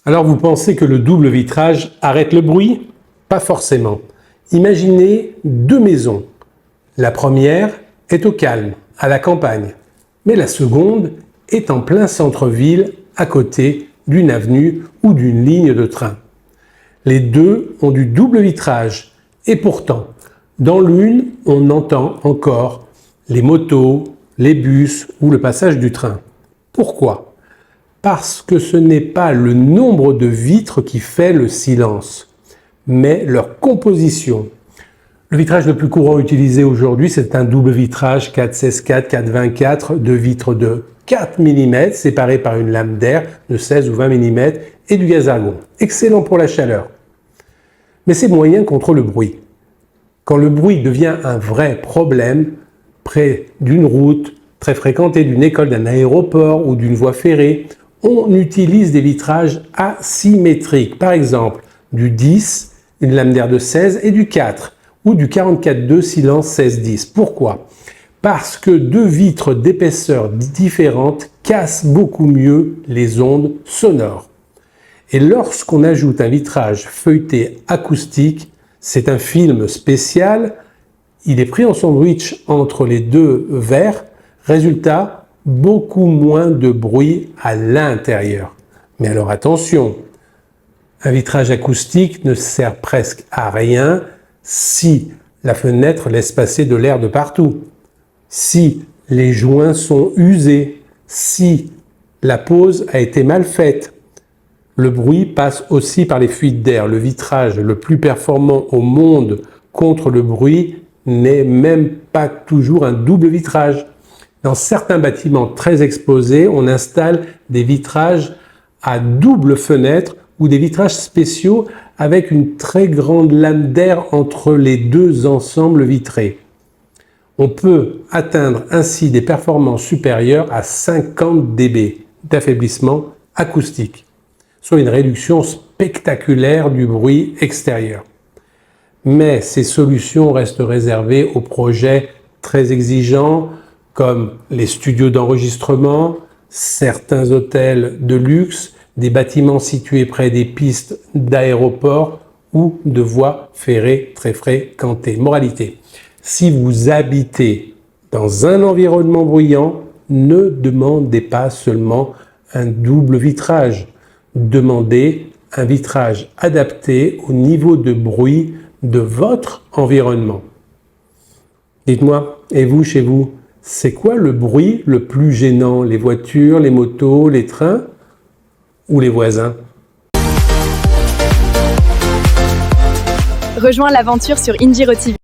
Alors vous pensez que le double vitrage arrête le bruit? Pas forcément. Imaginez deux maisons. La première est au calme, à la campagne, mais la seconde est en plein centre-ville, à côté d'une avenue ou d'une ligne de train. Les deux ont du double vitrage et pourtant, dans l'une, on entend encore les motos, les bus ou le passage du train. Pourquoi? Parce que ce n'est pas le nombre de vitres qui fait le silence, mais leur composition. Le vitrage le plus courant utilisé aujourd'hui, c'est un double vitrage 4-16-4, 4-24 de vitres de 4 mm séparées par une lame d'air de 16 ou 20 mm et du gaz argon. Excellent pour la chaleur. Mais c'est moyen contre le bruit. Quand le bruit devient un vrai problème, près d'une route très fréquentée, d'une école, d'un aéroport ou d'une voie ferrée, on utilise des vitrages asymétriques. Par exemple, du 10, une lame d'air de 16 et du 4 ou du 44.2 silence 16-10. Pourquoi? Parce que deux vitres d'épaisseur différentes cassent beaucoup mieux les ondes sonores. Et lorsqu'on ajoute un vitrage feuilleté acoustique, c'est un film spécial, il est pris en sandwich entre les deux verres, résultat, beaucoup moins de bruit à l'intérieur. Mais alors attention, un vitrage acoustique ne sert presque à rien si la fenêtre laisse passer de l'air de partout, si les joints sont usés, si la pose a été mal faite. Le bruit passe aussi par les fuites d'air. Le vitrage le plus performant au monde contre le bruit n'est même pas toujours un double vitrage. Dans certains bâtiments très exposés, on installe des vitrages à double fenêtre ou des vitrages spéciaux avec une très grande lame d'air entre les deux ensembles vitrés. On peut atteindre ainsi des performances supérieures à 50 dB d'affaiblissement acoustique, soit une réduction spectaculaire du bruit extérieur. Mais ces solutions restent réservées aux projets très exigeants comme les studios d'enregistrement, certains hôtels de luxe, des bâtiments situés près des pistes d'aéroports ou de voies ferrées très fréquentées. Moralité, si vous habitez dans un environnement bruyant, ne demandez pas seulement un double vitrage. Demandez un vitrage adapté au niveau de bruit de votre environnement. Dites-moi, et vous, chez vous, c'est quoi le bruit le plus gênant? Les voitures, les motos, les trains ou les voisins? Rejoins l'aventure sur Injiro TV.